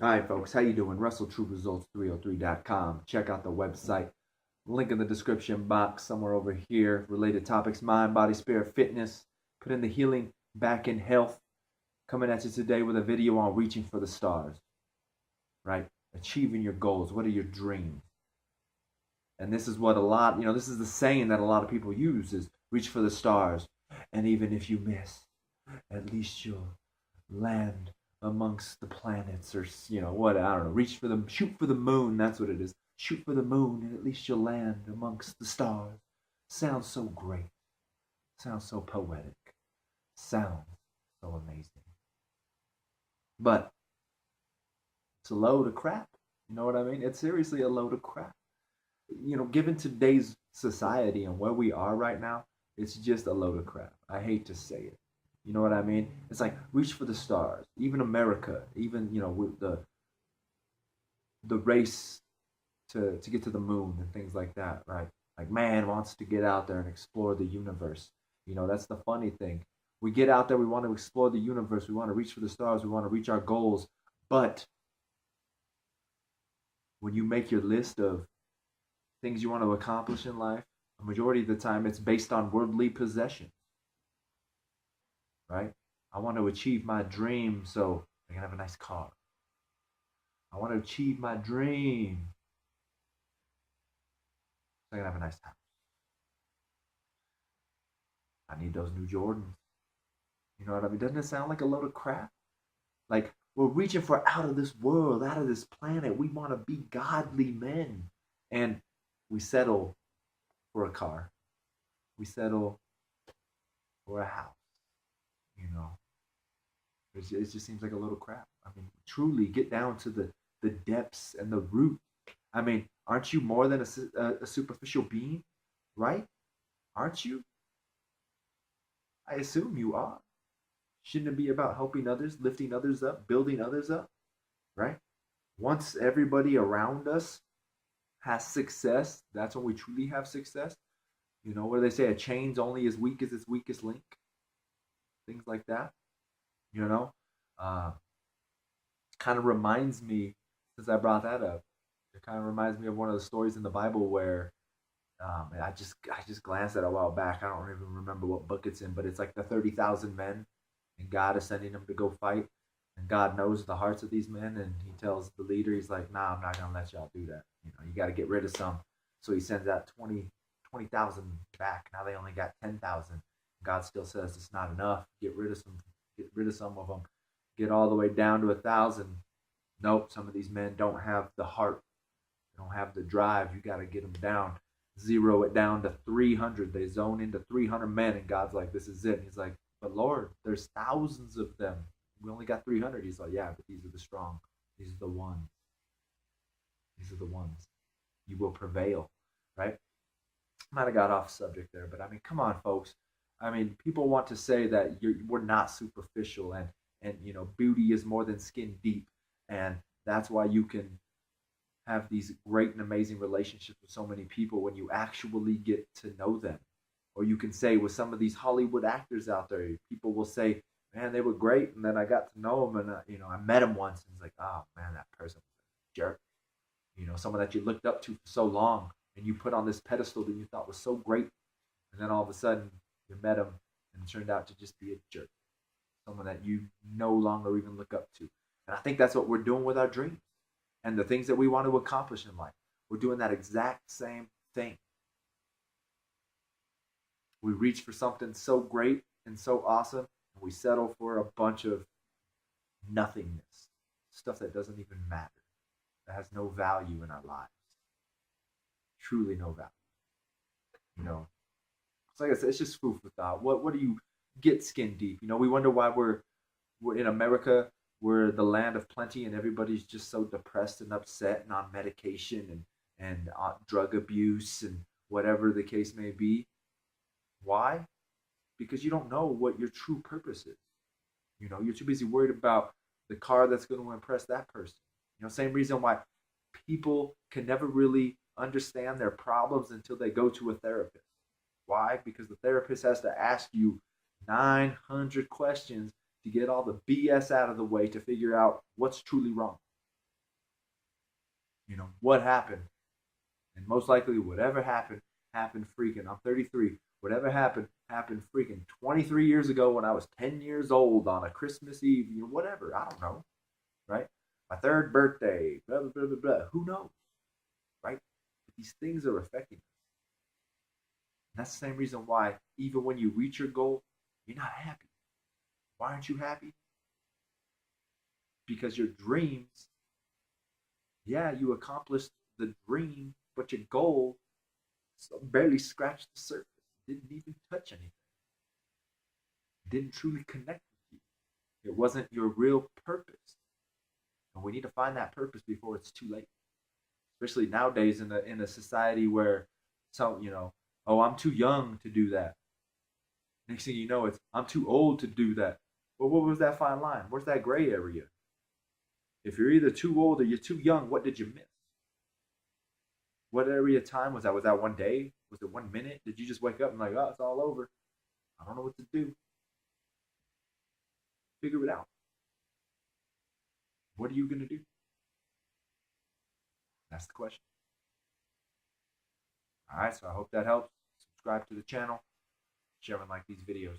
All right, folks, how you doing? WrestleTrueResults303.com. Check out the website. Link in the description box somewhere over here. Related topics: mind, body, spirit, fitness. Put in the healing, back in health. Coming at you today with a video on reaching for the stars. Right? Achieving your goals. What are your dreams? And this is what this is the saying that a lot of people use is reach for the stars. And even if you miss, at least you'll land amongst the planets, or what, I don't know, shoot for the moon. That's what it is. Shoot for the moon and at least you'll land amongst the stars. Sounds so great. Sounds so poetic. Sounds so amazing. But it's a load of crap. You know what I mean? It's seriously a load of crap. Given today's society and where we are right now, it's just a load of crap. I hate to say it. You know what I mean? It's like reach for the stars. Even America, even with the race to get to the moon and things like that, right? Like man wants to get out there and explore the universe. That's the funny thing. We get out there, we want to explore the universe, we want to reach for the stars, we want to reach our goals. But when you make your list of things you want to accomplish in life, a majority of the time it's based on worldly possessions, right? I want to achieve my dream so I can have a nice car. I want to achieve my dream so I can have a nice house. I need those new Jordans. You know what I mean? Doesn't it sound like a load of crap? Like we're reaching for out of this world, out of this planet. We want to be godly men. And we settle for a car. We settle for a house. It just seems like a little crap. I mean, truly get down to the depths and the root. I mean, aren't you more than a superficial being, right? Aren't you? I assume you are. Shouldn't it be about helping others, lifting others up, building others up, right? Once everybody around us has success, that's when we truly have success. What do they say? A chain's only as weak as its weakest link. Things like that. You know, uh, kind of reminds me, since I brought that up, it kind of reminds me of one of the stories in the Bible where I just glanced at it a while back. I don't even remember what book it's in, but it's like the 30,000 men, and God is sending them to go fight, and God knows the hearts of these men, and He tells the leader, He's like, "Nah, I'm not gonna let y'all do that. You got to get rid of some." So He sends out 20,000 back. Now they only got 10,000. God still says it's not enough. Get rid of some. Get rid of some of them. Get all the way down to 1,000. Nope, some of these men don't have the heart. They don't have the drive. You got to get them down. Zero it down to 300. They zone into 300 men, and God's like, "This is it." And He's like, "But Lord, there's thousands of them. We only got 300." He's like, "Yeah, but these are the strong. These are the ones. These are the ones. You will prevail." Right? Might have got off subject there, but I mean, come on, folks. I mean, people want to say that we're not superficial, and beauty is more than skin deep, and that's why you can have these great and amazing relationships with so many people when you actually get to know them. Or you can say with some of these Hollywood actors out there, people will say, "Man, they were great," and then I got to know them, and I met them once, and it's like, "Oh man, that person was a jerk." Someone that you looked up to for so long, and you put on this pedestal that you thought was so great, and then all of a sudden you met him, and it turned out to just be a jerk, someone that you no longer even look up to. And I think that's what we're doing with our dreams and the things that we want to accomplish in life. We're doing that exact same thing. We reach for something so great and so awesome, and we settle for a bunch of nothingness, stuff that doesn't even matter, that has no value in our lives. Truly no value. You know, it's like I said, it's just food for thought. What do you get skin deep? We wonder why we're in America. We're the land of plenty, and everybody's just so depressed and upset and on medication and drug abuse and whatever the case may be. Why? Because you don't know what your true purpose is. You're too busy worried about the car that's going to impress that person. Same reason why people can never really understand their problems until they go to a therapist. Why? Because the therapist has to ask you 900 questions to get all the BS out of the way to figure out what's truly wrong. What happened? And most likely, whatever happened, happened freaking. I'm 33. Whatever happened, happened freaking 23 years ago when I was 10 years old on a Christmas Eve, whatever. I don't know, right? My third birthday, blah, blah, blah, blah, blah. Who knows, right? But these things are affecting us. And that's the same reason why, even when you reach your goal, you're not happy. Why aren't you happy? Because your dreams, yeah, you accomplished the dream, but your goal barely scratched the surface. Didn't even touch anything. Didn't truly connect with you. It wasn't your real purpose. And we need to find that purpose before it's too late. Especially nowadays in a society where oh, I'm too young to do that. Next thing you know, it's I'm too old to do that. Well, what was that fine line? Where's that gray area? If you're either too old or you're too young, what did you miss? What area of time was that? Was that one day? Was it 1 minute? Did you just wake up and like, oh, it's all over? I don't know what to do. Figure it out. What are you gonna do? That's the question. All right, so I hope that helps. Subscribe to the channel, share and like these videos.